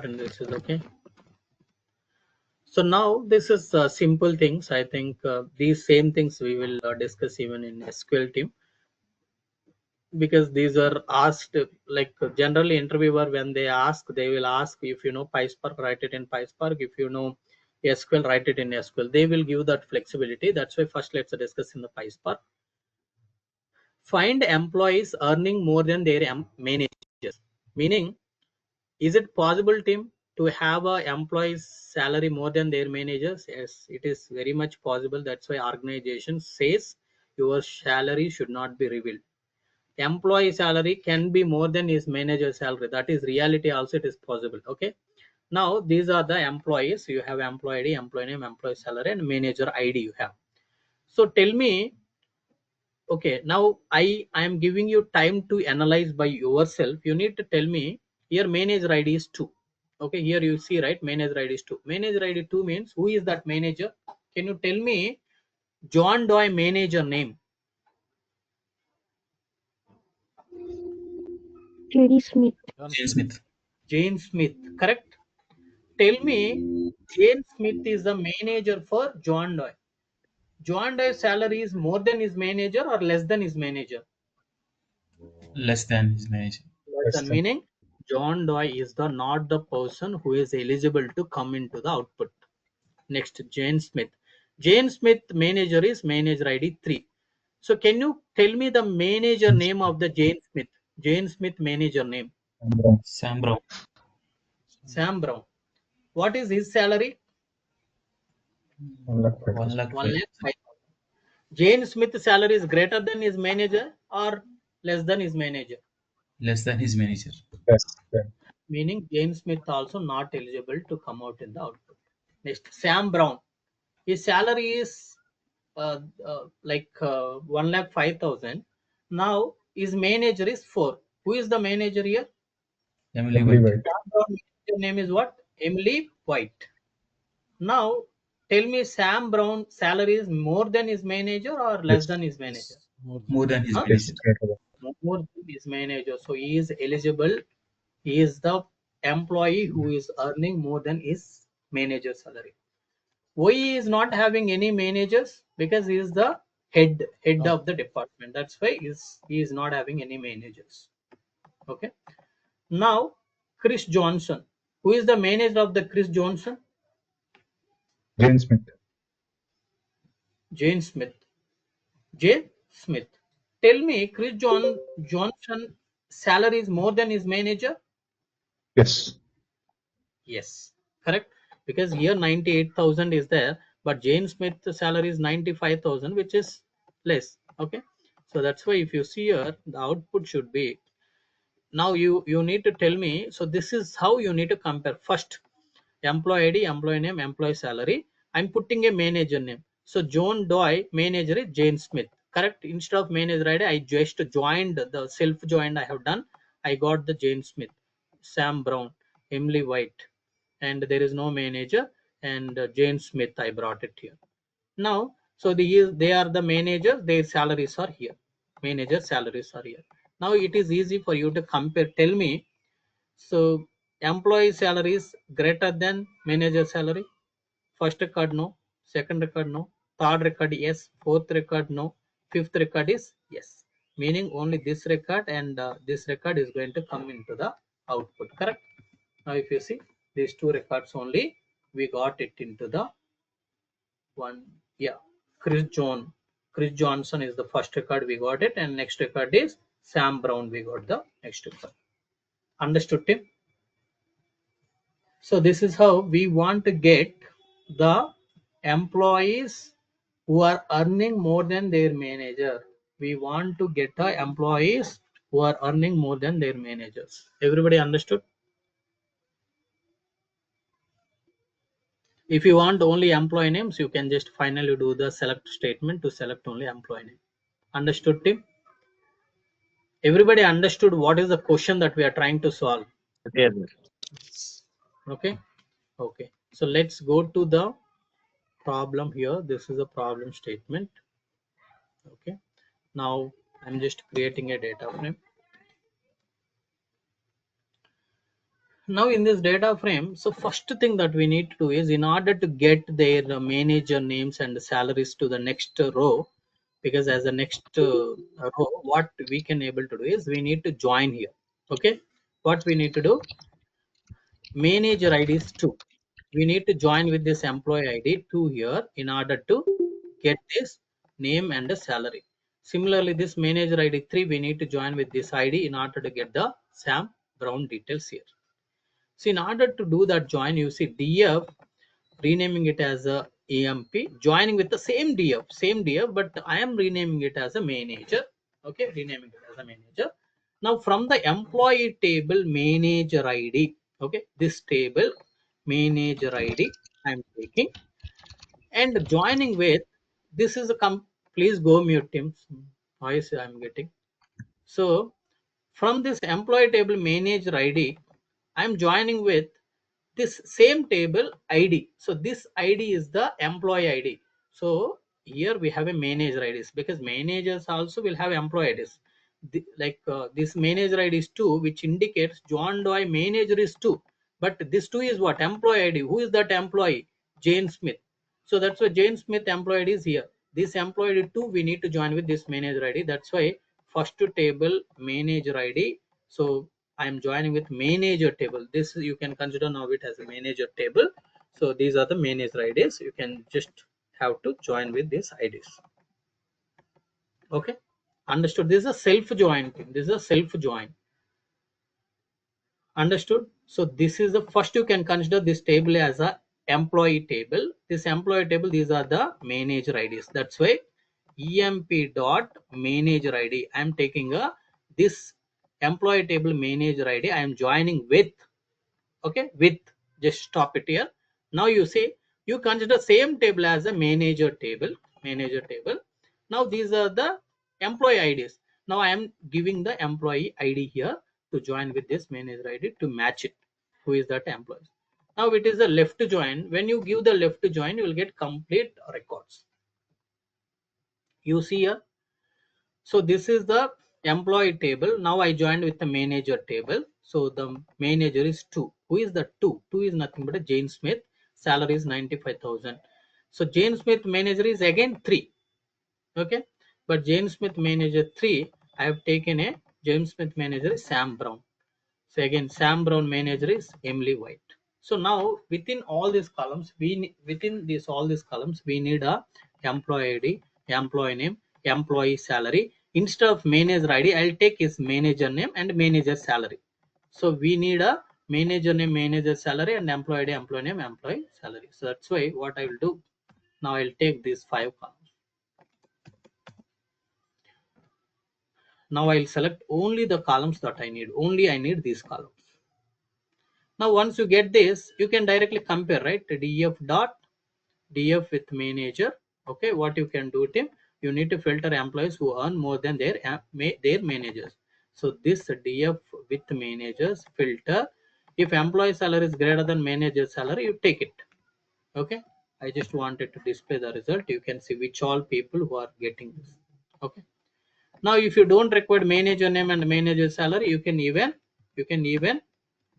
And this is okay. So now this is simple things. I think these same things we will discuss even in SQL team, because these are asked like generally interviewer when they ask, they will ask if you know PySpark, write it in PySpark. If you know SQL, write it in SQL. They will give that flexibility. That's why first let's discuss in the PySpark. Find employees earning more than their managers. Meaning, is it possible, team, to have a employee's salary more than their managers? Yes, it is very much possible. That's why organization says your salary should not be revealed. Employee salary can be more than his manager salary. That is reality. Also, it is possible. Okay. Now these are the employees. You have employee ID, employee name, employee salary, and manager ID. You have. So tell me, okay, now I am giving you time to analyze by yourself. You need to tell me, here manager ID is 2. Okay, here you see, right, manager ID is 2. Manager ID 2 means who is that manager? Can you tell me John Doe manager name? J.D. Smith. Jane Smith. Jane Smith, correct. Tell me, Jane Smith is the manager for John Doe. John Doe's salary is more than his manager or less than his manager? Less than his manager. Less than, meaning John Doe is the not the person who is eligible to come into the output. Next, Jane Smith. Jane Smith manager is manager ID 3. So can you tell me the manager name of the Jane Smith? Jane Smith manager name? Sam Brown. Sam Brown. What is his salary? 1 lakh 1 5,000. lakh 5,000. Jane Smith's salary is greater than his manager or less than his manager? Less than his manager. Yes. Meaning Jane Smith also not eligible to come out in the output. Next, Sam Brown. His salary is like 1 lakh 5,000. Now his manager is 4. Who is the manager here? Emily Emily White. White. Sam Brown manager name is what? Emily White. Now tell me, Sam Brown salary is more than his manager or less Yes. than his manager? More than his Huh? manager. More than his manager. So he is eligible. He is the employee who is earning more than his manager salary. Why he is not having any managers? Because he is the head of the department. That's why he is not having any managers. Okay. Now Chris Johnson. Who is the manager of the Chris Johnson? Jane Smith. Jane Smith. Jane Smith. Tell me, Chris Johnson salary is more than his manager? Yes. Yes, correct. Because here 98,000 is there, but Jane Smith's salary is 95,000, which is less. Okay, so that's why if you see here, the output should be. Now you need to tell me. So this is how you need to compare. First, employee ID, employee name, employee salary. I'm putting a manager name. So John Doe manager is Jane Smith. Correct. Instead of manager ID, I just joined the self joined. I have done. I got the Jane Smith, Sam Brown, Emily White, and there is no manager, and Jane Smith. I brought it here. Now, so they are the managers. Their salaries are here. Manager salaries are here. Now it is easy for you to compare. Tell me, so employee salary is greater than manager salary? First record no, second record no, third record yes, fourth record no, fifth record is yes. Meaning only this record and this record is going to come into the output. Correct. Now if you see these two records only, we got it into the one. Yeah, Chris Johnson is the first record, we got it, and next record is Sam Brown, we got the next record. Understood, Tim? So this is how we want to get the employees who are earning more than their manager. We want to get the employees who are earning more than their managers. Everybody understood? If you want only employee names, you can just finally do the select statement to select only employee name. Understood, Tim? Everybody understood what is the question that we are trying to solve? Okay. Okay. So let's go to the problem here. This is a problem statement. Okay, now I'm just creating a data frame. Now in this data frame, so first thing that we need to do is, in order to get their manager names and salaries to the next row, because as the next row, what we can able to do is we need to join here. Okay, what we need to do, manager id is 2, we need to join with this employee id 2 here in order to get this name and the salary. Similarly, this manager id 3, we need to join with this id in order to get the Sam Brown details here. So in order to do that join, you see df, renaming it as a emp, joining with the same df, but I am renaming it as a manager. Okay, renaming it as a manager. Now from the employee table manager id, okay, this table manager id I am taking and joining with, this is a please go mute Tim, noise I am getting. So from this employee table manager id, I am joining with this same table id. So this id is the employee id. So here we have a manager ids, because managers also will have employee ids. This manager id is 2, which indicates John Doe manager is 2, but this 2 is what, employee id. Who is that employee? Jane Smith. So that's why Jane Smith employee id is here. This employee id 2 we need to join with this manager id. That's why first table manager id. So I am joining with manager table. This you can consider now it as a manager table. So these are the manager IDs. You can just have to join with these IDs. Okay, understood. This is a self join thing. This is a self join. Understood. So this is the first, you can consider this table as a employee table. This employee table, these are the manager IDs. That's why emp dot manager ID. I am taking a this employee table manager ID. I am joining with, okay, with, just stop it here. Now you see, you consider same table as a manager table, manager table. Now these are the employee IDs. Now I am giving the employee ID here to join with this manager ID to match it. Who is that employee? Now it is a left join. When you give the left join, you will get complete records. You see here. So this is the employee table. Now I joined with the manager table. So the manager is 2. Who is the 2? 2 is nothing but a Jane Smith. Salary is 95,000. So Jane Smith manager is again 3. Okay. But Jane Smith manager 3, I have taken a James Smith manager is Sam Brown. So again, Sam Brown manager is Emily White. So now within all these columns, within this all these columns, we need a employee ID, employee name, employee salary. Instead of manager ID, I'll take his manager name and manager salary. So we need a manager name, manager salary, and employee ID, employee name, employee salary. So that's why what I will do. Now I'll take these 5 columns. Now I'll select only the columns that I need. Only I need these columns. Now once you get this, you can directly compare, right? df dot df with manager. Okay, what you can do, Tim, you need to filter employees who earn more than their managers. So this df with managers filter, if employee salary is greater than manager salary, you take it. Okay, I just wanted to display the result. You can see which all people who are getting this. Okay, now if you don't require manager name and manager salary, you can even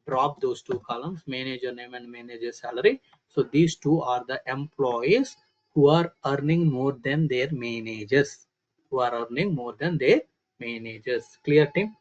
drop those 2 columns, manager name and manager salary. So these 2 are the employees who are earning more than their managers. Clear, team?